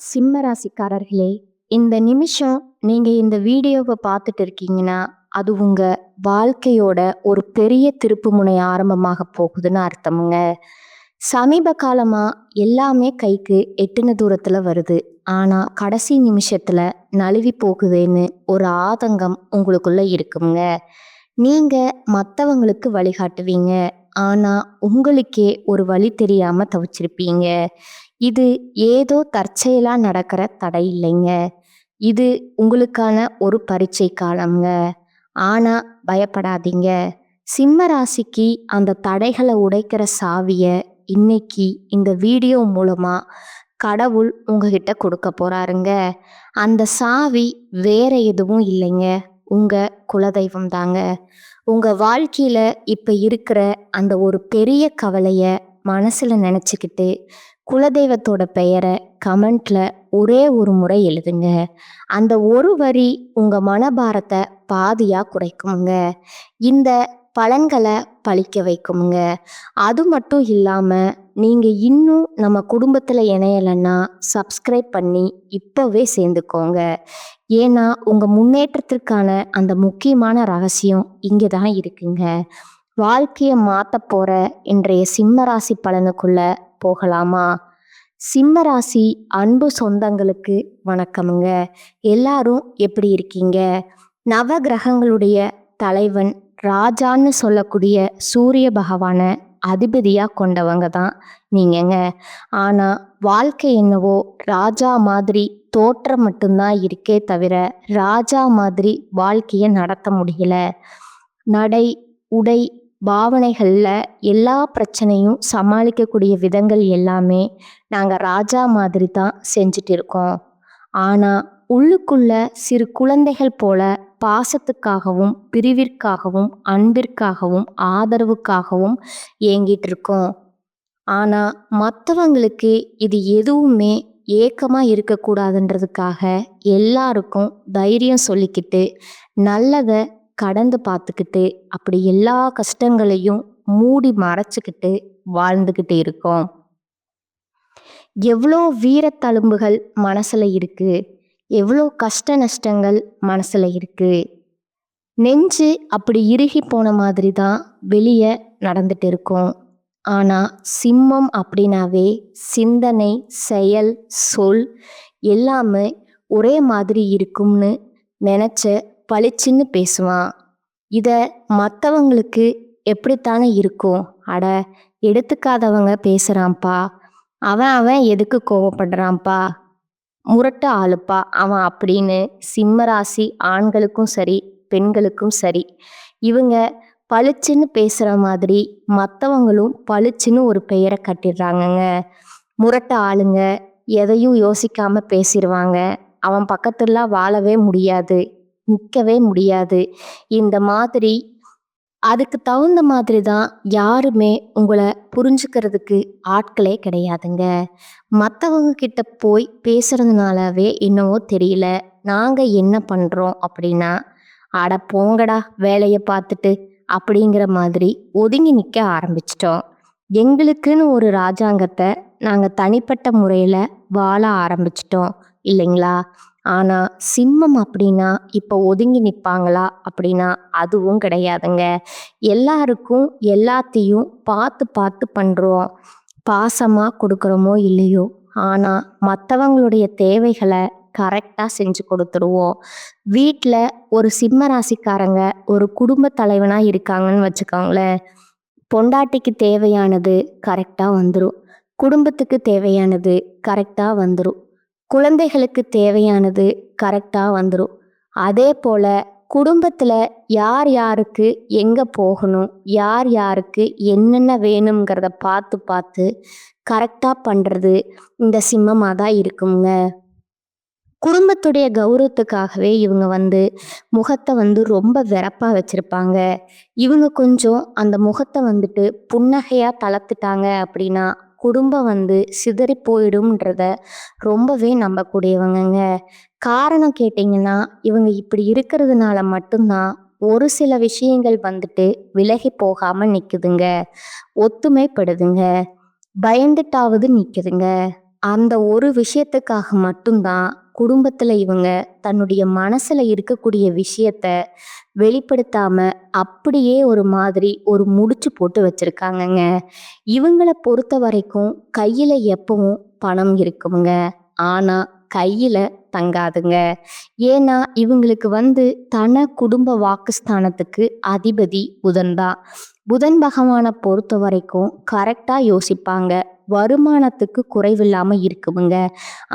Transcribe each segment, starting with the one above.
சிம்ம ராசிக்காரர்களே, இந்த நிமிஷம் நீங்க இந்த வீடியோவை பார்த்துட்டு இருக்கீங்கன்னா, அது உங்க வாழ்க்கையோட ஒரு பெரிய திருப்புமுனை ஆரம்பமாக போகுதுன்னு அர்த்தமுங்க. சமீப காலமா எல்லாமே கைக்கு எட்டுன தூரத்துல வருது. ஆனா கடைசி நிமிஷத்துல நழுவி போகுதேன்னு ஒரு ஆதங்கம் உங்களுக்குள்ள இருக்குங்க. நீங்க மத்தவங்களுக்கு வழிகாட்டுவீங்க. ஆனா உங்களுக்கே ஒரு வழி தெரியாம தவிச்சிருப்பீங்க. இது ஏதோ தற்செயலா நடக்கிற தடை இல்லைங்க. இது உங்களுக்கான ஒரு பரீட்சை காலம்ங்க. ஆனா பயப்படாதீங்க. சிம்ம ராசிக்கு அந்த தடைகளை உடைக்கிற சாவிய இன்னைக்கு இந்த வீடியோ மூலமா கடவுள் உங்ககிட்ட கொடுக்க போறாருங்க. அந்த சாவி வேற எதுவும் இல்லைங்க. உங்க குலதெய்வம் தாங்க. உங்க வாழ்க்கையில இப்ப இருக்கிற அந்த ஒரு பெரிய கவலைய மனசுல நினைச்சுக்கிட்டு குலதெய்வத்தோட பெயரை கமெண்ட்ல ஒரே ஒரு முறை எழுதுங்க. அந்த ஒரு வரி உங்க மனபாரத்தை பாதியா குறைக்குங்க. இந்த பலன்களை பழிக்க வைக்குங்க. அது மட்டும் இல்லாம நீங்க இன்னும் நம்ம குடும்பத்துல இணையலைன்னா சப்ஸ்கிரைப் பண்ணி இப்பவே சேர்ந்துக்கோங்க. ஏன்னா உங்க முன்னேற்றத்திற்கான அந்த முக்கியமான ரகசியம் இங்கே தான் இருக்குங்க. வாழ்க்கையை மாத்த போற இன்றைய சிம்ம ராசி பலனுக்குள்ள போகலாமா? சிம்ம ராசி அன்பு சொந்தங்களுக்கு வணக்கமுங்க. எல்லாரும் எப்படி இருக்கீங்க? நவ கிரகங்களுடைய தலைவன் ராஜான்னு சொல்லக்கூடிய சூரிய பகவான அதிபதியா கொண்டவங்க தான் நீங்கங்க. ஆனா வாழ்க்கை என்னவோ ராஜா மாதிரி தோற்றம் மட்டும்தான் இருக்கே தவிர ராஜா மாதிரி வாழ்க்கையை நடத்த முடியல. நடை, உடை, பாவனைகள்ல எல்லா பிரச்சனையும் சமாளிக்கக்கூடிய விதங்கள் எல்லாமே நாங்கள் ராஜா மாதிரி தான் செஞ்சுட்டு இருக்கோம். ஆனால் உள்ளுக்குள்ள சிறு குழந்தைகள் போல பாசத்துக்காகவும் பிரிவிற்காகவும் அன்பிற்காகவும் ஆதரவுக்காகவும் ஏங்கிட்டு இருக்கோம். ஆனால் மற்றவங்களுக்கு இது எதுவுமே ஏக்கமாக இருக்கக்கூடாதுன்றதுக்காக எல்லாருக்கும் தைரியம் சொல்லிக்கிட்டு நல்லதை கடந்து பார்த்துக்கிட்டு அப்படி எல்லா கஷ்டங்களையும் மூடி மறைச்சிக்கிட்டு வாழ்ந்துக்கிட்டு இருக்கோம். எவ்வளோ வீரத்தழும்புகள் மனசுல இருக்கு, எவ்வளோ கஷ்ட நஷ்டங்கள் மனசுல இருக்கு. நெஞ்சு அப்படி இறுகி போன மாதிரி தான் வெளியே நடந்துட்டு இருக்கோம். ஆனால் சிம்மம் அப்படின்னாவே சிந்தனை, செயல், சொல் எல்லாமே ஒரே மாதிரி இருக்கும்னு நினச்ச பளிச்சுன்னு பேசுவான். இதை மற்றவங்களுக்கு எப்படித்தானே இருக்கும்? அட எடுத்துக்காதவங்க பேசுகிறான்ப்பா, அவன் எதுக்கு கோவப்படுறான்ப்பா, முரட்டு ஆளுப்பா அவன் அப்படின்னு சிம்மராசி ஆண்களுக்கும் சரி பெண்களுக்கும் சரி இவங்க பளிச்சுன்னு பேசுகிற மாதிரி மற்றவங்களும் பளிச்சுன்னு ஒரு பெயரை கட்டிடுறாங்கங்க. முரட்டு ஆளுங்க எதையும் யோசிக்காம பேசிடுவாங்க. அவன் பக்கத்துல வாழவே முடியாது, நிற்கவே முடியாது. இந்த மாதிரி அதுக்கு தகுந்த மாதிரி தான் யாருமே உங்களை புரிஞ்சுக்கிறதுக்கு ஆட்களே கிடையாதுங்க. மற்றவங்க கிட்ட போய் பேசுறதுனாலவே என்னவோ தெரியல நாங்கள் என்ன பண்ணுறோம் அப்படின்னா, அட போங்கடா வேலையை பார்த்துட்டு அப்படிங்கிற மாதிரி ஒதுங்கி நிற்க ஆரம்பிச்சிட்டோம். எங்களுக்குன்னு ஒரு ராஜாங்கத்தை நாங்கள் தனிப்பட்ட முறையில் வாழ ஆரம்பிச்சிட்டோம் இல்லைங்களா? ஆனால் சிம்மம் அப்படின்னா இப்போ ஒதுங்கி நிற்பாங்களா அப்படின்னா அதுவும் கிடையாதுங்க. எல்லாருக்கும் எல்லாத்தையும் பார்த்து பார்த்து பண்ணுறோம். பாசமாக கொடுக்குறோமோ இல்லையோ, ஆனால் மற்றவங்களுடைய தேவைகளை கரெக்டாக செஞ்சு கொடுத்துருவோம். வீட்டில் ஒரு சிம்ம ராசிக்காரங்க ஒரு குடும்ப தலைவனாக இருக்காங்கன்னு வச்சுக்கோங்களேன். பொண்டாட்டிக்கு தேவையானது கரெக்டாக வந்துடும், குடும்பத்துக்கு தேவையானது கரெக்டாக வந்துடும், குழந்தைகளுக்கு தேவையானது கரெக்டாக வந்துடும். அதே போல் குடும்பத்தில் யார் யாருக்கு எங்கே போகணும், யார் யாருக்கு என்னென்ன வேணுங்கிறத பார்த்து பார்த்து கரெக்டாக பண்ணுறது இந்த சிம்மமாக தான் இருக்குங்க. குடும்பத்துடைய கௌரவத்துக்காகவே இவங்க முகத்தை ரொம்ப வெறப்பாக வச்சுருப்பாங்க. இவங்க கொஞ்சம் அந்த முகத்தை புன்னகையாக தளர்த்துட்டாங்க அப்படின்னா குடும்பம் சிதறி போயிடும்ன்றத ரொம்பவே நம்பக்கூடியவங்கங்க. காரணம் கேட்டிங்கன்னா இவங்க இப்படி இருக்கிறதுனால மட்டும்தான் ஒரு சில விஷயங்கள் விலகி போகாமல் நிற்குதுங்க, ஒத்துமைப்படுதுங்க, பயந்துட்டாவது நிற்குதுங்க. அந்த ஒரு விஷயத்துக்காக மட்டும்தான் குடும்பத்துல இவங்க தன்னுடைய மனசுல இருக்கக்கூடிய விஷயத்த வெளிப்படுத்தாம அப்படியே ஒரு மாதிரி ஒரு முடிச்சு போட்டு வச்சிருக்காங்கங்க. இவங்கள பொறுத்த வரைக்கும் கையில எப்பவும் பணம் இருக்குங்க. ஆனா கையில தங்காதுங்க. ஏன்னா இவங்களுக்கு தன குடும்ப வாக்குஸ்தானத்துக்கு அதிபதி புதன் தான். புதன் பகவானை பொறுத்த வரைக்கும் கரெக்டா யோசிப்பாங்க. வருமானத்துக்கு குறைவில்லாம இருக்குமுங்க.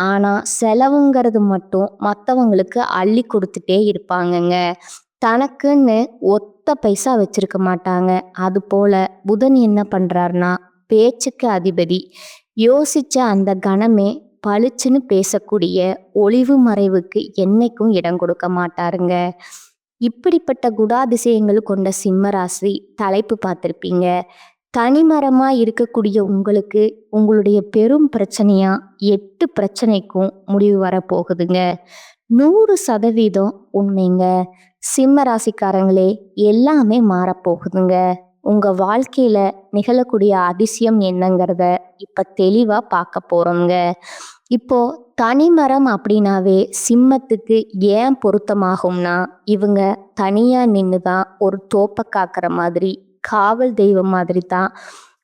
ஆனா செலவுங்கிறது மட்டும் மற்றவங்களுக்கு அள்ளி கொடுத்துட்டே இருப்பாங்கங்க. தனக்குன்னு ஒத்த பைசா வச்சிருக்க மாட்டாங்க. அது போல புதன் என்ன பண்றாருன்னா பேச்சுக்கு அதிபதி. யோசிச்ச அந்த கணமே பளிச்சுன்னு பேசக்கூடிய ஒளிவு மறைவுக்கு என்னைக்கும் இடம் கொடுக்க மாட்டாருங்க. இப்படிப்பட்ட குணாதிசயங்கள் கொண்ட சிம்ம ராசி தலைப்பு பார்த்திருப்பீங்க. தனிமரமா இருக்கக்கூடிய உங்களுக்கு உங்களுடைய பெரும் பிரச்சனையா 8 பிரச்சனைக்கும் முடிவு வரப்போகுதுங்க. 100% உண்மைங்க. சிம்ம ராசிக்காரங்களே, எல்லாமே மாறப்போகுதுங்க. உங்க வாழ்க்கையில நிகழக்கூடிய அதிசயம் என்னங்கிறத இப்ப தெளிவா பார்க்க போறோம்ங்க. இப்போ தனிமரம் அப்படின்னாவே சிம்மத்துக்கு ஏன் பொருத்தமாகும்னா, இவங்க தனியா நின்று தான் ஒரு தோப்பை காக்கிற மாதிரி, காவல் தெய்வம் மாதிரி தான்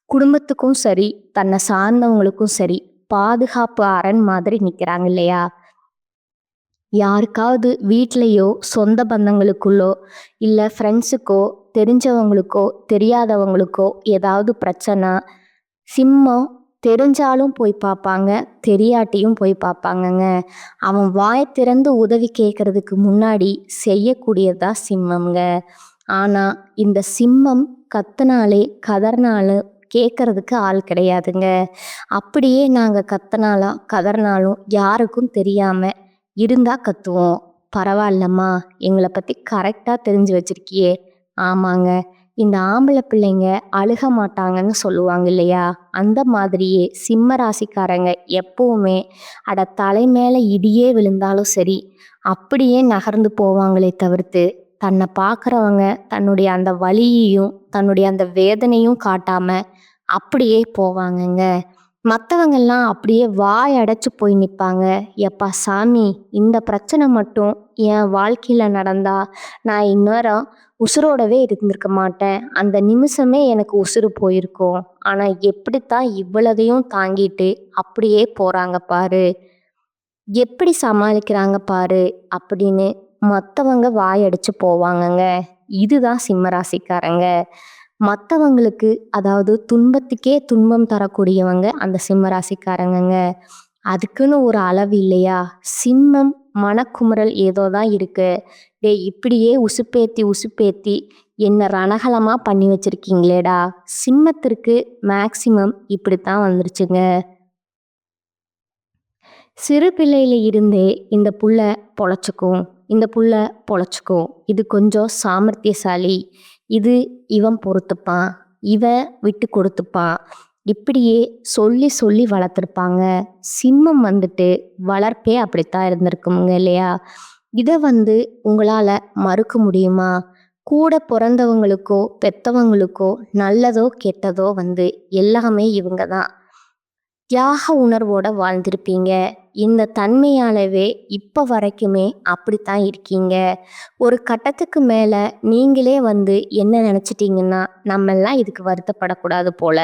குடும்பத்துக்கும் சரி, தன்னை சார்ந்தவங்களுக்கும் சரி, பாதுகாப்பு அரண் மாதிரி நிற்கிறாங்க இல்லையா? யாருக்காவது வீட்லேயோ சொந்த பந்தங்களுக்குள்ளோ இல்லை ஃப்ரெண்ட்ஸுக்கோ தெரிஞ்சவங்களுக்கோ தெரியாதவங்களுக்கோ ஏதாவது பிரச்சனை, சிம்மம் தெரிஞ்சாலும் போய் பார்ப்பாங்க, தெரியாட்டியும் போய் பார்ப்பாங்கங்க. அவன் வாய் திறந்து உதவி கேட்கறதுக்கு முன்னாடி செய்யக்கூடியதா சிம்மம்ங்க. ஆனால் இந்த சிம்மம் கத்துனாலே கதறினாலும் கேட்கறதுக்கு ஆள் கிடையாதுங்க. அப்படியே நாங்கள் கத்துனாலும் கதறினாலும் யாருக்கும் தெரியாமல் இருந்தால் கத்துவோம். பரவாயில்லம்மா, எங்களை பற்றி கரெக்டாக தெரிஞ்சு வச்சிருக்கியே. ஆமாங்க, இந்த ஆம்பளை பிள்ளைங்க அழுக மாட்டாங்கன்னு சொல்லுவாங்க இல்லையா? அந்த மாதிரியே சிம்ம ராசிக்காரங்க எப்பவுமே அட தலை மேலே இடியே விழுந்தாலும் சரி அப்படியே நகர்ந்து போவாங்களே தவிர்த்து தன்னை பார்க்குறவங்க தன்னுடைய அந்த வலியையும் தன்னுடைய அந்த வேதனையும் காட்டாம அப்படியே போவாங்கங்க. மற்றவங்கெல்லாம் அப்படியே வாய் அடைச்சு போய் நிற்பாங்க. எப்பா சாமி, இந்த பிரச்சனை மட்டும் என் வாழ்க்கையில் நடந்தா நான் இந்நேரம் உசுரோடவே இருந்திருக்க மாட்டேன். அந்த நிமிஷமே எனக்கு உசுறு போயிருக்கும். ஆனால் எப்படித்தான் இவ்வளதையும் தாங்கிட்டு அப்படியே போகிறாங்க பாரு, எப்படி சமாளிக்கிறாங்க பாரு அப்படின்னு மற்றவங்க வாயடிச்சு போவாங்கங்க. இதுதான் சிம்மராசிக்காரங்க. மற்றவங்களுக்கு அதாவது துன்பத்துக்கே துன்பம் தரக்கூடியவங்க அந்த சிம்மராசிக்காரங்கங்க. அதுக்குன்னு ஒரு அளவு இல்லையா? சிம்மம் மனக்குமுறல் ஏதோ தான் இருக்கு. இப்படியே உசுப்பேத்தி உசுப்பேத்தி என்ன ரணகலமா பண்ணி வச்சிருக்கீங்களேடா. சிம்மத்திற்கு மேக்சிமம் இப்படித்தான் வந்துருச்சுங்க. சிறு பிள்ளையில இருந்தே இந்த புள்ள பொழைச்சிக்கும், இந்த புள்ள பொழைச்சிக்கும், இது கொஞ்சம் சாமர்த்தியசாலி, இது இவன் பொறுத்துப்பான், இவன் விட்டு கொடுத்துப்பான், இப்படியே சொல்லி சொல்லி வளர்த்துருப்பாங்க. சிம்மம் வளர்ப்பே அப்படித்தான் இருந்திருக்குங்க இல்லையா? இதை உங்களால் மறுக்க முடியுமா? கூட பிறந்தவங்களுக்கோ பெத்தவங்களுக்கோ நல்லதோ கெட்டதோ எல்லாமே இவங்க தான். தியாக உணர்வோட வாழ்ந்திருப்பீங்க. இந்த தன்மையாலவே இப்போ வரைக்குமே அப்படித்தான் இருக்கீங்க. ஒரு கட்டத்துக்கு மேலே நீங்களே என்ன நினச்சிட்டிங்கன்னா, நம்மெல்லாம் இதுக்கு வருத்தப்படக்கூடாது போல,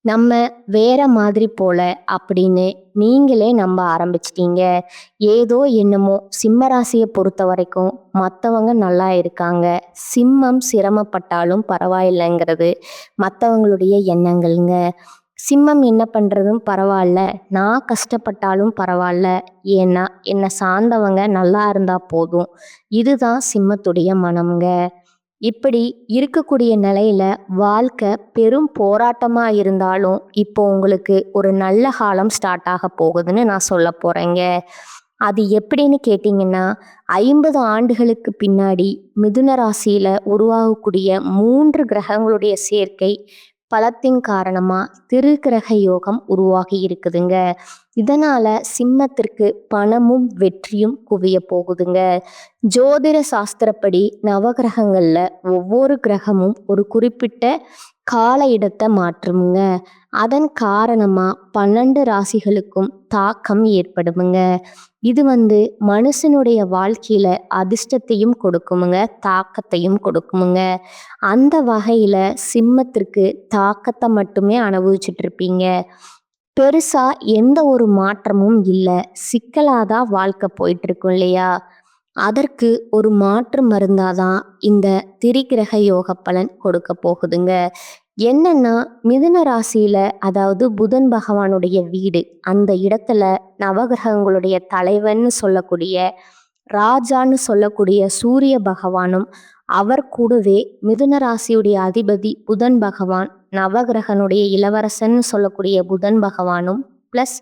நம்ம வேற மாதிரி போல அப்படின்னு நீங்களே நம்ப ஆரம்பிச்சிட்டீங்க. ஏதோ என்னமோ சிம்மராசியை பொறுத்த வரைக்கும் மற்றவங்க நல்லா இருக்காங்க, சிம்மம் சிரமப்பட்டாலும் பரவாயில்லைங்கிறது மற்றவங்களுடைய எண்ணங்கள்ங்க. சிம்மம் என்ன பண்ணுறதும் பரவாயில்ல, நான் கஷ்டப்பட்டாலும் பரவாயில்ல, ஏன்னா என்னை சார்ந்தவங்க நல்லா இருந்தால் போதும், இதுதான் சிம்மத்துடைய மனம்ங்க. இப்படி இருக்கக்கூடிய நிலையில வாழ்க்கை பெரும் போராட்டமாக இருந்தாலும் இப்போ உங்களுக்கு ஒரு நல்ல காலம் ஸ்டார்ட் ஆக போகுதுன்னு நான் சொல்ல போகிறேங்க. அது எப்படின்னு கேட்டிங்கன்னா, 50 ஆண்டுகளுக்கு பின்னாடி மிதுன ராசியில் உருவாகக்கூடிய 3 கிரகங்களுடைய சேர்க்கை பலத்தின் காரணமாக திருக்கிரக யோகம் உருவாகி இருக்குதுங்க. இதனால் சிம்மத்திற்கு பணமும் வெற்றியும் குவிய போகுதுங்க. ஜோதிட சாஸ்திரப்படி நவகிரகங்களில் ஒவ்வொரு கிரகமும் ஒரு குறிப்பிட்ட கால இடத்தை மாற்றுமுங்க. அதன் காரணமா 12 ராசிகளுக்கும் தாக்கம் ஏற்படுமுங்க. இது மனுஷனுடைய வாழ்க்கையில அதிர்ஷ்டத்தையும் கொடுக்குமுங்க, தாக்கத்தையும் கொடுக்குமுங்க. அந்த வகையில சிம்மத்திற்கு தாக்கத்தை மட்டுமே அனுபவிச்சுட்டு இருப்பீங்க. பெருசா எந்த ஒரு மாற்றமும் இல்ல. சிக்கலாதான் வாழ்க்கை போயிட்டு இருக்கும் இல்லையா? அதற்கு ஒரு மாற்று மருந்தாதான் இந்த திரிகிரக யோக பலன் கொடுக்க போகுதுங்க. என்னன்னா, மிதுன ராசியில, அதாவது புதன் பகவானுடைய வீடு, அந்த இடத்துல நவகிரகங்களுடைய தலைவன்னு சொல்லக்கூடிய, ராஜான்னு சொல்லக்கூடிய சூரிய பகவானும், அவர் கூடவே மிதுன ராசியுடைய அதிபதி புதன் பகவான், நவகிரகனுடைய இளவரசன்னு சொல்லக்கூடிய புதன் பகவானும், ப்ளஸ்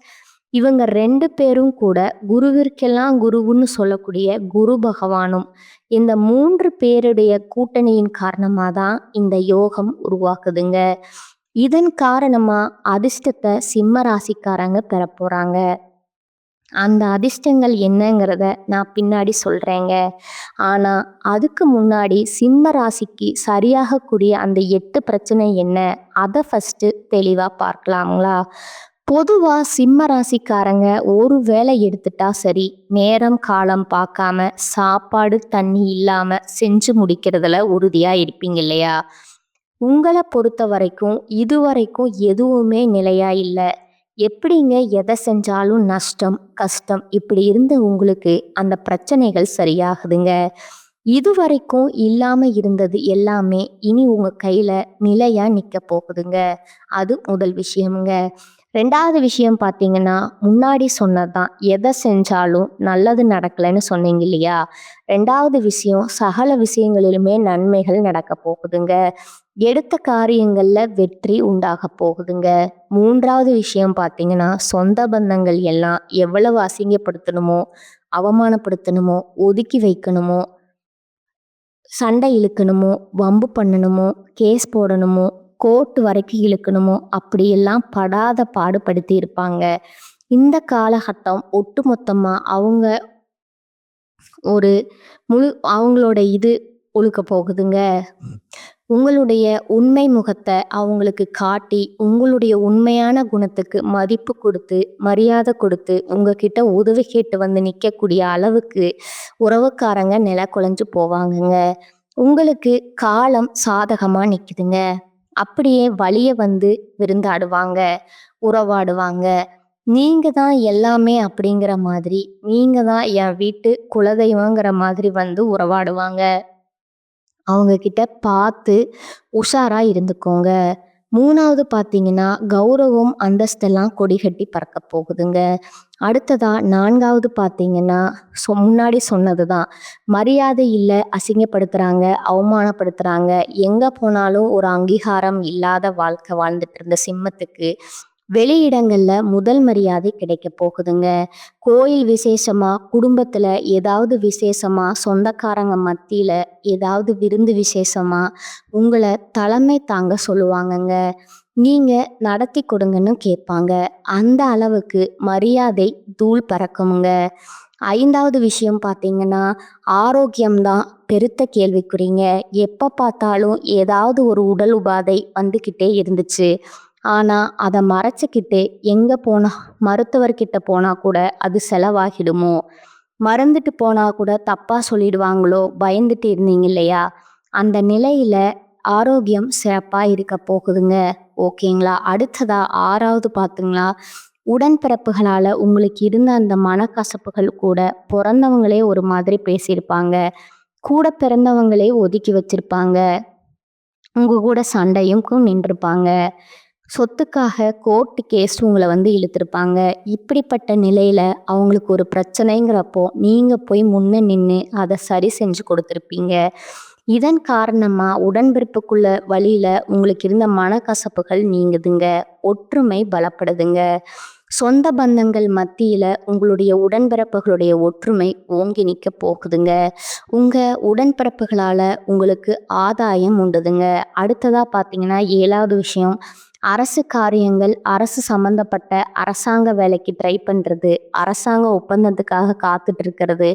இவங்க 2 பேரும் கூட குருவிற்கெல்லாம் குருவுன்னு சொல்லக்கூடிய குரு பகவானும், இந்த 3 பேருடைய கூட்டணியின் காரணமாக தான் இந்த யோகம் உருவாக்குதுங்க. இதன் காரணமா அதிர்ஷ்டத்தை சிம்ம ராசிக்காரங்க பெற போறாங்க. அந்த அதிர்ஷ்டங்கள் என்னங்கிறத நான் பின்னாடி சொல்றேங்க. ஆனா அதுக்கு முன்னாடி சிம்ம ராசிக்கு சரியாகக்கூடிய அந்த 8 பிரச்சனை என்ன, அதை ஃபர்ஸ்ட் தெளிவா பார்க்கலாங்களா? பொதுவா சிம்ம ராசிக்காரங்க ஒரு வேளை எடுத்துட்டா சரி, நேரம் காலம் பார்க்காம சாப்பாடு தண்ணி இல்லாம செஞ்சு முடிக்கிறதுல உறுதியா இருப்பீங்க இல்லையா? உங்களை பொறுத்த வரைக்கும் இதுவரைக்கும் எதுவுமே நிலையா இல்லை. எப்படிங்க எதை செஞ்சாலும் நஷ்டம் கஷ்டம் இப்படி இருந்த உங்களுக்கு அந்த பிரச்சனைகள் சரியாகுதுங்க. இதுவரைக்கும் இல்லாம இருந்தது எல்லாமே இனி உங்க கையில நிலையா நிக்க போகுதுங்க. அது முதல் விஷயமுங்க. 2வது விஷயம் பார்த்தீங்கன்னா, முன்னாடி சொன்னதுதான், எதை செஞ்சாலும் நல்லது நடக்கலைன்னு சொன்னீங்க இல்லையா? 2வது விஷயம், சகல விஷயங்களிலுமே நன்மைகள் நடக்க போகுதுங்க. எடுத்த காரியங்கள்ல வெற்றி உண்டாக போகுதுங்க. 3வது விஷயம் பார்த்தீங்கன்னா, சொந்த பந்தங்கள் எல்லாம் எவ்வளவு அசிங்கப்படுத்தணுமோ, அவமானப்படுத்தணுமோ, ஒதுக்கி வைக்கணுமோ, சண்டை இழுக்கணுமோ, வம்பு பண்ணணுமோ, கேஸ் போடணுமோ, கோர்ட்டு வரைக்கும் இழுக்கணுமோ, அப்படியெல்லாம் படாத பாடுபடுத்தி இருப்பாங்க. இந்த காலகட்டம் ஒட்டுமொத்தமா அவங்க ஒரு அவங்களோட இது ஒழுக்க போகுதுங்க. உங்களுடைய உண்மை முகத்தை அவங்களுக்கு காட்டி, உங்களுடைய உண்மையான குணத்துக்கு மதிப்பு கொடுத்து, மரியாதை கொடுத்து, உங்ககிட்ட உதவி கேட்டு நிற்கக்கூடிய அளவுக்கு உறவுக்காரங்க நில குலைஞ்சு போவாங்கங்க. உங்களுக்கு காலம் சாதகமா நிற்குதுங்க. அப்படியே வழிய விருந்தாடுவாங்க, உறவாடுவாங்க. நீங்க தான் எல்லாமே அப்படிங்கிற மாதிரி, நீங்க தான் என் வீட்டு குலதெய்வங்கிற மாதிரி உறவாடுவாங்க. அவங்க கிட்ட பார்த்து உஷாரா இருந்துக்கோங்க. 3வது பார்த்தீங்கன்னா, கௌரவம் அந்தஸ்தெல்லாம் கொடிகட்டி பறக்க போகுதுங்க. அடுத்ததா 4வது பார்த்தீங்கன்னா, முன்னாடி சொன்னது தான், மரியாதை இல்லை, அசிங்கப்படுத்துகிறாங்க, அவமானப்படுத்துகிறாங்க, எங்கே போனாலும் ஒரு அங்கீகாரம் இல்லாத வாழ்க்கை வாழ்ந்துட்டு இருந்த சிம்மத்துக்கு வெளியிடங்களில் முதல் மரியாதை கிடைக்க போகுதுங்க. கோயில் விசேஷமா, குடும்பத்தில் ஏதாவது விசேஷமா, சொந்தக்காரங்க மத்தியில் ஏதாவது விருந்து விசேஷமா உங்களை தலைமை தாங்க சொல்லுவாங்கங்க. நீங்கள் நடத்தி கொடுங்கன்னு கேட்பாங்க. அந்த அளவுக்கு மரியாதை தூள் பறக்குங்க. 5வது விஷயம் பார்த்தீங்கன்னா, ஆரோக்கியம்தான் பெருத்த கேள்விக்குறிங்க. எப்போ பார்த்தாலும் ஏதாவது ஒரு உடல் உபாதை வந்துக்கிட்டே இருந்துச்சு. ஆனால் அதை மறைச்சிக்கிட்டு எங்கே போனால் மருத்துவர்கிட்ட போனால் கூட அது செலவாகிடுமோ, மறந்துட்டு போனால் கூட தப்பாக சொல்லிடுவாங்களோ பயந்துட்டு இருந்தீங்க இல்லையா? அந்த நிலையில் ஆரோக்கியம் சிறப்பாக இருக்க போகுதுங்க. ஓகேங்களா? அடுத்ததா 6வது பார்த்துங்களா, உடன்பிறப்புகளால் உங்களுக்கு இருந்த அந்த மனக்கசப்புகள் கூட பிறந்தவங்களே ஒரு மாதிரி பேசியிருப்பாங்க, கூட பிறந்தவங்களே ஒதுக்கி வச்சிருப்பாங்க, உங்கள் கூட சண்டையும் நின்றுருப்பாங்க, சொத்துக்காக கோர்ட்டு கேஸ் உங்களை இழுத்துருப்பாங்க. இப்படிப்பட்ட நிலையில் அவங்களுக்கு ஒரு பிரச்சனைங்கிறப்போ நீங்கள் போய் முன்ன நின்று அதை சரி செஞ்சு கொடுத்துருப்பீங்க. இதன் காரணமாக உடன்பிறப்புக்குள்ள வழியில் உங்களுக்கு இருந்த மனக்கசப்புகள் நீங்குதுங்க. ஒற்றுமை பலப்படுதுங்க. சொந்த பந்தங்கள் மத்தியில் உங்களுடைய உடன்பிறப்புகளுடைய ஒற்றுமை ஓங்கி நிற்க போகுதுங்க. உங்கள் உடன்பிறப்புகளால் உங்களுக்கு ஆதாயம் உண்டுதுங்க. அடுத்ததாக பார்த்தீங்கன்னா, 7வது விஷயம், அரசு காரியங்கள், அரசு சம்பந்தப்பட்ட அரசாங்க வேலைக்கு ட்ரை பண்றது, அரசாங்க ஒப்பந்தத்துக்காக காத்துட்டு இருக்கிறது,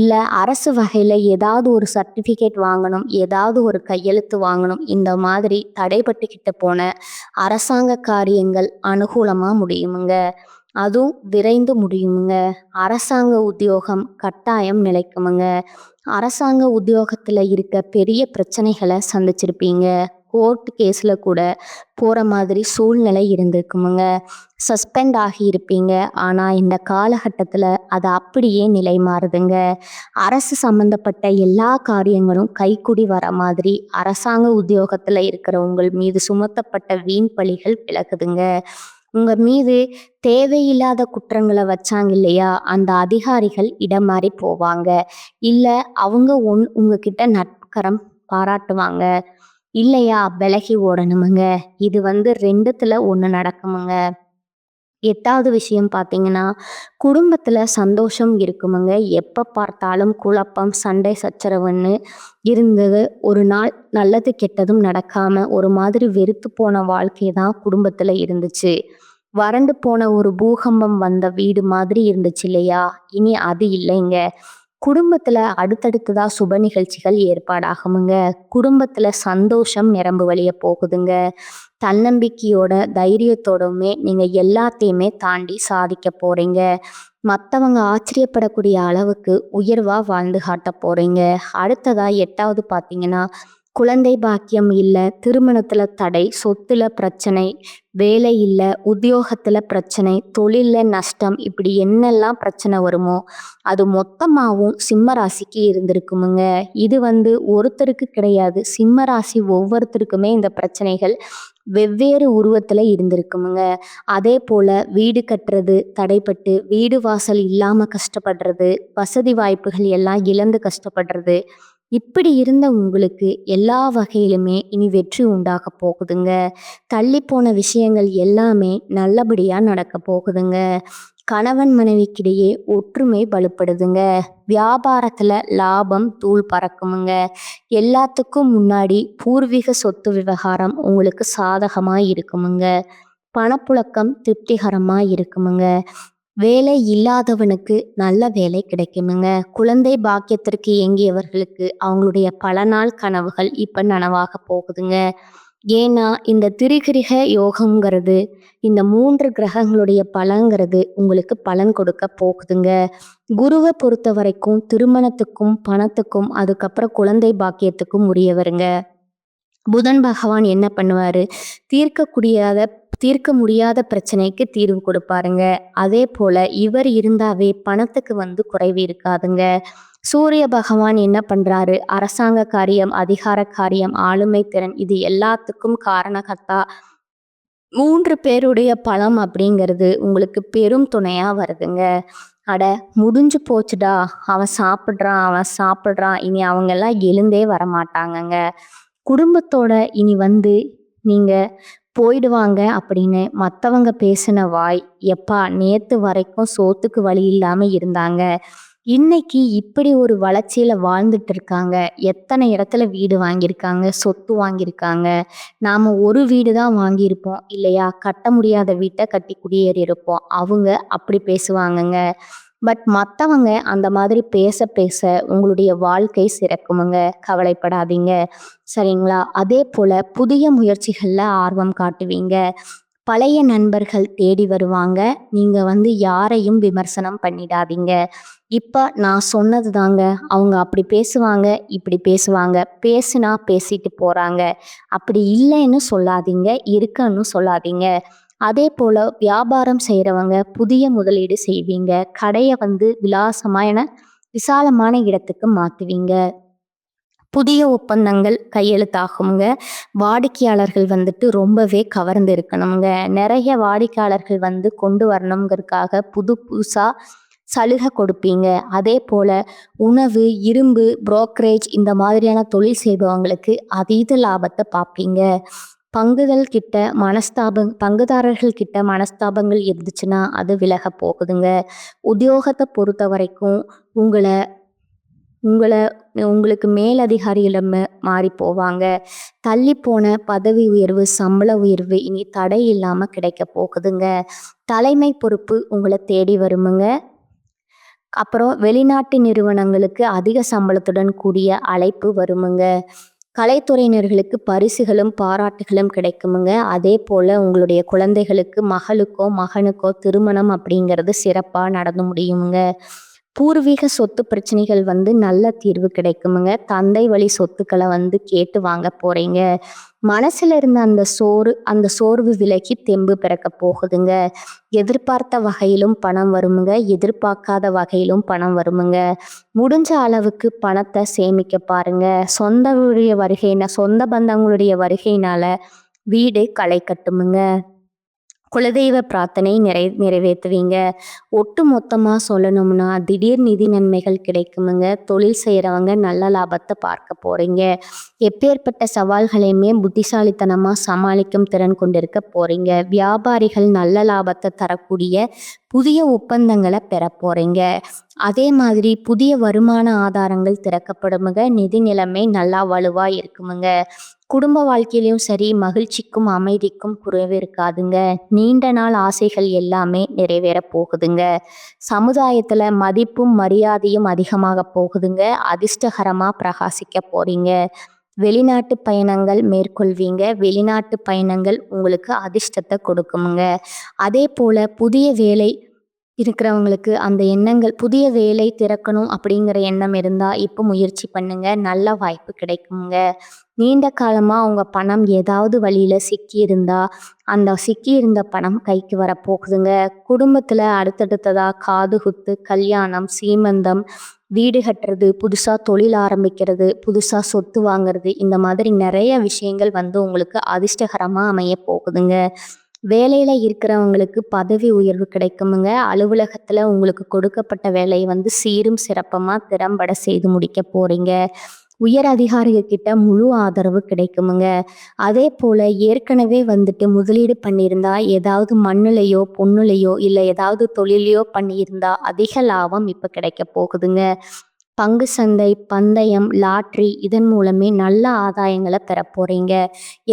இல்லை அரசு வகையில் ஏதாவது ஒரு சர்டிஃபிகேட் வாங்கணும், ஏதாவது ஒரு கையெழுத்து வாங்கணும், இந்த மாதிரி தடைபட்டுக்கிட்டு போன அரசாங்க காரியங்கள் அனுகூலமாக முடியுமுங்க. அதுவும் விரைந்து முடியுமுங்க. அரசாங்க உத்தியோகம் கட்டாயம் நிலைக்குமுங்க. அரசாங்க உத்தியோகத்தில் இருக்க பெரிய பிரச்சனைகளை சந்திச்சிருப்பீங்க. கோர்ட் கேஸில் கூட போகிற மாதிரி சூழ்நிலை இருந்திருக்குமுங்க. சஸ்பெண்ட் ஆகியிருப்பீங்க. ஆனால் இந்த காலகட்டத்தில் அது அப்படியே நிலை மாறுதுங்க. அரசு சம்மந்தப்பட்ட எல்லா காரியங்களும் கைக்கூடி வர மாதிரி அரசாங்க உத்தியோகத்தில் இருக்கிற உங்கள் மீது சுமத்தப்பட்ட வீண் பழிகள் விலகுதுங்க. உங்கள் மீது தேவையில்லாத குற்றங்களை வச்சாங்க இல்லையா, அந்த அதிகாரிகள் இடம் மாறி போவாங்க. இல்லை அவங்க உங்ககிட்ட நட்புக்கரம் பாராட்டுவாங்க. இல்லையா விலகி ஓடணுமுங்க. இது ரெண்டுத்துல ஒன்று நடக்குமுங்க. 8வது விஷயம் பார்த்தீங்கன்னா, குடும்பத்தில் சந்தோஷம் இருக்குமுங்க. எப்போ பார்த்தாலும் குழப்பம், சண்டை சச்சரவுன்னு இருந்தது. ஒரு நாள் நல்லது கெட்டதும் நடக்காமல் ஒரு மாதிரி வெறுத்து போன வாழ்க்கை தான் குடும்பத்தில் இருந்துச்சு. வறண்டு போன ஒரு பூகம்பம் வந்த வீடு மாதிரி இருந்துச்சு இல்லையா, இனி அது இல்லைங்க. குடும்பத்தில் அடுத்தடுத்ததாக சுப நிகழ்ச்சிகள் ஏற்பாடாகுமுங்க. குடும்பத்தில் சந்தோஷம் நிரம்பு வழிய போகுதுங்க. தன்னம்பிக்கையோட தைரியத்தோடவுமே நீங்கள் எல்லாத்தையுமே தாண்டி சாதிக்க போகிறீங்க. மற்றவங்க ஆச்சரியப்படக்கூடிய அளவுக்கு உயர்வாக வாழ்ந்து காட்ட போகிறீங்க. அடுத்ததாக 8வது பார்த்தீங்கன்னா, குழந்தை பாக்கியம் இல்லை, திருமணத்தில் தடை, சொத்துல பிரச்சனை, வேலை இல்லை, உத்தியோகத்தில் பிரச்சனை, தொழிலில் நஷ்டம், இப்படி என்னெல்லாம் பிரச்சனை வருமோ அது மொத்தமாகவும் சிம்ம ராசிக்கு இருந்திருக்குமுங்க. இது ஒருத்தருக்கு கிடையாது, சிம்ம ராசி ஒவ்வொருத்தருக்குமே இந்த பிரச்சனைகள் வெவ்வேறு உருவத்தில் இருந்திருக்குமுங்க. அதே போல் வீடு கட்டுறது தடைப்பட்டு வீடு வாசல் இல்லாமல் கஷ்டப்படுறது, வசதி வாய்ப்புகள் எல்லாம் இழந்து கஷ்டப்படுறது, இப்படி இருந்த உங்களுக்கு எல்லா வகையிலுமே இனி வெற்றி உண்டாக போகுதுங்க. தள்ளி போன விஷயங்கள் எல்லாமே நல்லபடியாக நடக்க போகுதுங்க. கணவன் மனைவிக்கிடையே ஒற்றுமை பலுப்படுதுங்க. வியாபாரத்தில் லாபம் தூள் பறக்குமுங்க. எல்லாத்துக்கும் முன்னாடி பூர்வீக சொத்து விவகாரம் உங்களுக்கு சாதகமாக இருக்குமுங்க. பணப்புழக்கம் திருப்திகரமாக இருக்குமுங்க. வேலை இல்லாதவனுக்கு நல்ல வேலை கிடைக்குமுங்க. குழந்தை பாக்கியத்திற்கு ஏங்கியவர்களுக்கு அவங்களுடைய பல நாள் கனவுகள் இப்போ நனவாக போகுதுங்க. ஏன்னா இந்த திரிகிரக யோகங்கிறது, இந்த 3 கிரகங்களுடைய பலங்கிறது உங்களுக்கு பலன் கொடுக்க போகுதுங்க. குருவை பொறுத்த வரைக்கும் திருமணத்துக்கும் பணத்துக்கும் அதுக்கப்புறம் குழந்தை பாக்கியத்துக்கும் உரியவருங்க. புதன் பகவான் என்ன பண்ணுவார், தீர்க்க முடியாத பிரச்சனைக்கு தீர்வு கொடுப்பாருங்க. அதே போல் இவர் இருந்தாவே பணத்துக்கு குறைவு இருக்காதுங்க. சூரிய பகவான் என்ன பண்ணுறாரு, அரசாங்க காரியம், அதிகார காரியம், ஆளுமை திறன், இது எல்லாத்துக்கும் காரணகர்த்தா 3 பேருடைய பலம் அப்படிங்கிறது உங்களுக்கு பெரும் துணையாக வருதுங்க. அட முடிஞ்சு போச்சுடா, அவன் சாப்பிட்றான், இனி அவங்கெல்லாம் எழுந்தே வரமாட்டாங்கங்க. குடும்பத்தோட இனி நீங்கள் போயிடுவாங்க அப்படின்னு மற்றவங்க பேசின வாய், எப்பா நேற்று வரைக்கும் சோத்துக்கு வழி இல்லாமல் இருந்தாங்க, இன்னைக்கு இப்படி ஒரு வளர்ச்சியில் வாழ்ந்துட்டு இருக்காங்க, எத்தனை இடத்துல வீடு வாங்கியிருக்காங்க, சொத்து வாங்கியிருக்காங்க, நாம் ஒரு வீடு தான் வாங்கியிருப்போம் இல்லையா, கட்ட முடியாத வீட்டை கட்டி குடியேறி இருப்போம், அவங்க அப்படி பேசுவாங்கங்க. பட் மற்றவங்க அந்த மாதிரி பேச பேச உங்களுடைய வாழ்க்கை சிறக்குமுங்க. கவலைப்படாதீங்க, சரிங்களா? அதே போல் புதிய முயற்சிகளில் ஆர்வம் காட்டுவீங்க. பழைய நண்பர்கள் தேடி வருவாங்க. நீங்கள் யாரையும் விமர்சனம் பண்ணிடாதீங்க. இப்போ நான் சொன்னது தாங்க, அவங்க அப்படி பேசுவாங்க, இப்படி பேசுவாங்க, பேசுனா பேசிட்டு போகிறாங்க, அப்படி இல்லைன்னு சொல்லாதீங்க, இருக்குன்னு சொல்லாதீங்க. அதே போல் வியாபாரம் செய்கிறவங்க புதிய முதலீடு செய்வீங்க. கடையை விசாலமான இடத்துக்கு மாற்றுவீங்க. புதிய ஒப்பந்தங்கள் கையெழுத்தாகுங்க. வாடிக்கையாளர்கள் ரொம்பவே கவர்ந்து இருக்கணுங்க. நிறைய வாடிக்கையாளர்கள் கொண்டு வரணுங்கிறதுக்காக புதுசாக சலுகை கொடுப்பீங்க. அதே போல் உணவு, இரும்பு, புரோக்கரேஜ் இந்த மாதிரியான தொழில் செய்பவங்களுக்கு அதீத லாபத்தை பார்ப்பீங்க. பங்குதாரர்கள் கிட்ட மனஸ்தாபங்கள் இருந்துச்சுன்னா அது விலக போகுதுங்க. உத்தியோகத்தை பொறுத்த வரைக்கும் உங்களை உங்களை உங்களுக்கு மேலதிகாரியிடம் மாறி போவாங்க. தள்ளிப்போன பதவி உயர்வு, சம்பள உயர்வு இனி தடை இல்லாம கிடைக்க போகுதுங்க. தலைமை பொறுப்பு உங்களை தேடி வருமுங்க. அப்புறம் வெளிநாட்டு நிறுவனங்களுக்கு அதிக சம்பளத்துடன் கூடிய அழைப்பு வருமுங்க. கலைத்துறையினர்களுக்கு பரிசுகளும் பாராட்டுகளும் கிடைக்குமுங்க. அதே போல் உங்களுடைய குழந்தைகளுக்கு மகளுக்கோ மகனுக்கோ திருமணம் அப்படிங்கிறது சிறப்பாக நடந்து முடியுமுங்க. பூர்வீக சொத்து பிரச்சனைகள் நல்ல தீர்வு கிடைக்குமுங்க. தந்தை வழி சொத்துக்களை கேட்டு வாங்க போறீங்க. மனசுல இருந்த அந்த சோர்வு விலகி தெம்பு பிறக்க போகுதுங்க. எதிர்பார்த்த வகையிலும் பணம் வருமுங்க. எதிர்பார்க்காத வகையிலும் பணம் வருமுங்க. முடிஞ்ச அளவுக்கு பணத்தை சேமிக்க பாருங்க. சொந்த பந்தங்களுடைய வருகையினால வீடு களை கட்டுமுங்க. குலதெய்வ பிரார்த்தனை நிறைவேற்றுவீங்க. ஒட்டு மொத்தமாக சொல்லணும்னா திடீர் நிதி நன்மைகள் கிடைக்குமுங்க. தொழில் செய்கிறவங்க நல்ல லாபத்தை பார்க்க போகிறீங்க. எப்பேற்பட்ட சவால்களையுமே புத்திசாலித்தனமாக சமாளிக்கும் திறன் கொண்டிருக்க போகிறீங்க. வியாபாரிகள் நல்ல லாபத்தை தரக்கூடிய புதிய ஒப்பந்தங்களை பெற போகிறீங்க. அதே மாதிரி புதிய வருமான ஆதாரங்கள் திறக்கப்படுமுங்க. நிதி நிலைமை நல்லா வலுவாக இருக்குமுங்க. குடும்ப வாழ்க்கையிலையும் சரி, மகிழ்ச்சிக்கும் அமைதிக்கும் குறைவு இருக்காதுங்க. நீண்ட நாள் ஆசைகள் எல்லாமே நிறைவேற போகுதுங்க. சமுதாயத்தில் மதிப்பும் மரியாதையும் அதிகமாக போகுதுங்க. அதிர்ஷ்டகரமாக பிரகாசிக்க போறீங்க. வெளிநாட்டு பயணங்கள் மேற்கொள்வீங்க. வெளிநாட்டு பயணங்கள் உங்களுக்கு அதிர்ஷ்டத்தை கொடுக்குமுங்க. அதே போல் புதிய வேலை இருக்கிறவங்களுக்கு அந்த எண்ணங்கள், புதிய வேலை திறக்கணும் அப்படிங்கிற எண்ணம் இருந்தால் இப்போ முயற்சி பண்ணுங்க. நல்ல வாய்ப்பு கிடைக்குங்க. நீண்ட காலமாக உங்கள் பணம் ஏதாவது வழியில் சிக்கியிருந்தா அந்த சிக்கியிருந்த பணம் கைக்கு வரப்போகுதுங்க. குடும்பத்தில் அடுத்தடுத்ததாக காது குத்து, கல்யாணம், சீமந்தம், வீடு கட்டுறது, புதுசாக தொழில் ஆரம்பிக்கிறது, புதுசாக சொத்து வாங்கிறது, இந்த மாதிரி நிறைய விஷயங்கள் உங்களுக்கு அதிர்ஷ்டகரமாக அமைய போகுதுங்க. வேலையில் இருக்கிறவங்களுக்கு பதவி உயர்வு கிடைக்குமுங்க. அலுவலகத்தில் உங்களுக்கு கொடுக்கப்பட்ட வேலையை சீரும் சிறப்பமாக திறம்பட செய்து முடிக்க போகிறீங்க. உயர் அதிகாரிகிட்ட முழு ஆதரவு கிடைக்குமுங்க. அதே போல் ஏற்கனவே முதலீடு பண்ணியிருந்தா ஏதாவது மண்ணுலையோ பொண்ணுலையோ இல்லை ஏதாவது தொழிலையோ பண்ணியிருந்தா அதிக லாபம் இப்போ கிடைக்க போகுதுங்க. பங்கு சந்தை, பந்தயம், லாட்ரி இதன் மூலமே நல்ல ஆதாயங்களை பெற போறீங்க.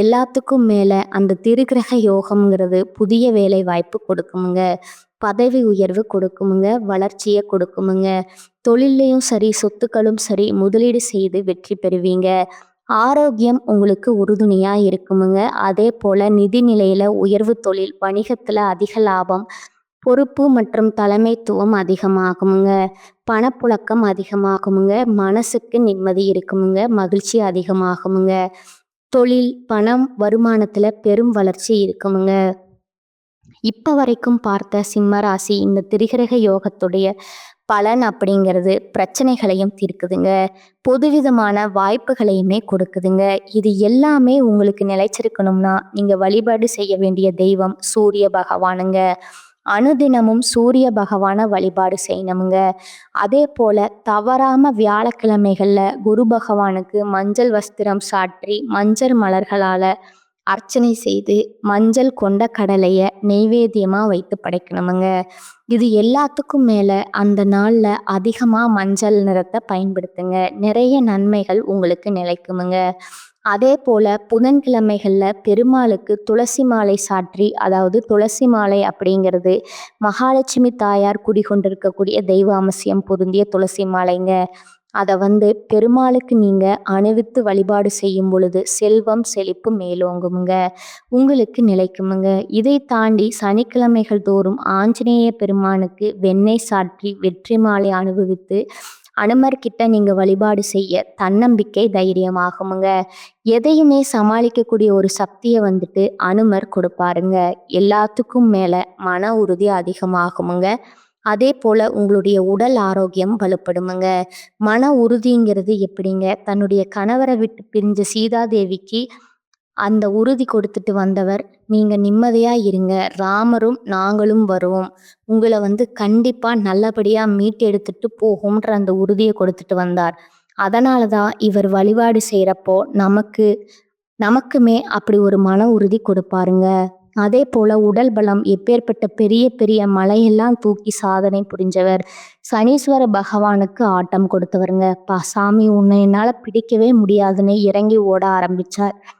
எல்லாத்துக்கும் மேலே அந்த திருக்கிரக யோகம்ங்கிறது புதிய வேலை வாய்ப்பு கொடுக்குமுங்க. பதவி உயர்வு கொடுக்குமுங்க. வளர்ச்சியை கொடுக்குமுங்க. தொழிலையும் சரி, சொத்துக்களும் சரி, முதலீடு செய்து வெற்றி பெறுவீங்க. ஆரோக்கியம் உங்களுக்கு உறுதுணையாக இருக்குமுங்க. அதே போல் நிதி நிலையில் உயர்வு, தொழில் வணிகத்தில் அதிக லாபம், பொறுப்பு மற்றும் தலைமைத்துவம் அதிகமாகுமுங்க. பணப்புழக்கம் அதிகமாகுமுங்க. மனசுக்கு நிம்மதி இருக்குமுங்க. மகிழ்ச்சி அதிகமாகுமுங்க. தொழில், பணம், வருமானத்தில் பெரும் வளர்ச்சி இருக்குமுங்க. இப்போ வரைக்கும் பார்த்த சிம்மராசி இந்த திரிகிரக யோகத்துடைய பலன் அப்படிங்கிறது பிரச்சனைகளையும் தீர்க்குதுங்க. பொதுவிதமான வாய்ப்புகளையுமே கொடுக்குதுங்க. இது எல்லாமே உங்களுக்கு நிலைச்சிருக்கணும்னா நீங்கள் வழிபாடு செய்ய வேண்டிய தெய்வம் சூரிய பகவானுங்க. அனுதினமும் சூரிய பகவானை வழிபாடு செய்யணுமுங்க. அதே போல் தவறாமல் வியாழக்கிழமைகளில் குரு பகவானுக்கு மஞ்சள் வஸ்திரம் சாற்றி மஞ்சள் மலர்களால் அர்ச்சனை செய்து மஞ்சள் கொண்ட கடலையை நெய்வேத்தியமாக வைத்து படைக்கணுமுங்க. இது எல்லாத்துக்கும் மேலே அந்த நாளில் அதிகமாக மஞ்சள் நிறத்தை பயன்படுத்துங்க. நிறைய நன்மைகள் உங்களுக்கு நிலைக்குமுங்க. அதே போல் புதன்கிழமைகளில் பெருமாளுக்கு துளசி மாலை சாற்றி, அதாவது துளசி மாலை அப்படிங்கிறது மகாலட்சுமி தாயார் குடிகொண்டிருக்கக்கூடிய தெய்வ அம்சம் பொருந்திய துளசி மாலைங்க. அதை பெருமாளுக்கு நீங்கள் அணிவித்து வழிபாடு செய்யும் பொழுது செல்வம் செழிப்பு மேலோங்குமுங்க. உங்களுக்கு நிலைக்குமுங்க. இதை தாண்டி சனிக்கிழமைகள் தோறும் ஆஞ்சநேய பெருமானுக்கு வெண்ணெய் சாற்றி வெற்றி மாலை அனுபவித்து அனுமர்கிட்ட நீங்கள் வழிபாடு செய்ய தன்னம்பிக்கை தைரியமாகுமுங்க. எதையுமே சமாளிக்கக்கூடிய ஒரு சக்தியை அனுமர் கொடுப்பாருங்க. எல்லாத்துக்கும் மேலே மன உறுதி அதிகமாகுமுங்க. அதே போல் உங்களுடைய உடல் ஆரோக்கியம் வலுப்படுமுங்க. மன உறுதிங்கிறது எப்படிங்க? தன்னுடைய கணவரை விட்டு பிரிஞ்ச சீதாதேவிக்கு அந்த உறுதி கொடுத்துட்டு வந்தவர், நீங்கள் நிம்மதியாக இருங்க, ராமரும் நாங்களும் வருவோம், உங்களை கண்டிப்பாக நல்லபடியாக மீட்டெடுத்துட்டு போகும்ன்ற அந்த உறுதியை கொடுத்துட்டு வந்தார். அதனால தான் இவர் வழிபாடு செய்கிறப்போ நமக்குமே அப்படி ஒரு மன உறுதி கொடுப்பாருங்க. அதே போல் உடல் பலம், எப்பேற்பட்ட பெரிய பெரிய மலையெல்லாம் தூக்கி சாதனை புரிஞ்சவர். சனீஸ்வர பகவானுக்கு ஆட்டம் கொடுத்தவருங்க. சாமி உன்னை என்னால் பிடிக்கவே முடியாதுன்னு இறங்கி ஓட ஆரம்பித்தார்.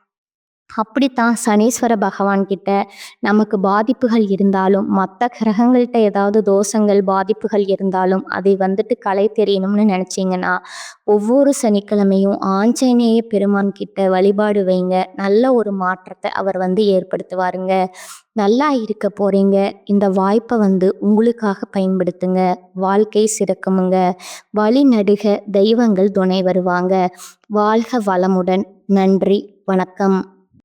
அப்படித்தான் சனீஸ்வர பகவான் கிட்ட நமக்கு பாதிப்புகள் இருந்தாலும், மற்ற கிரகங்கள்கிட்ட ஏதாவது தோஷங்கள் பாதிப்புகள் இருந்தாலும் அதை களை தெரியணும்னு நினச்சிங்கன்னா ஒவ்வொரு சனிக்கிழமையும் ஆஞ்சநேய பெருமான் கிட்ட வழிபாடு வைங்க. நல்ல ஒரு மாற்றத்தை அவர் ஏற்படுத்துவாருங்க. நல்லா இருக்க போறீங்க. இந்த வாய்ப்பை உங்களுக்காக பயன்படுத்துங்க. வாழ்க்கை சிறக்குமுங்க. வழி நடுக தெய்வங்கள் துணை வருவாங்க. வாழ்க வளமுடன். நன்றி. வணக்கம்.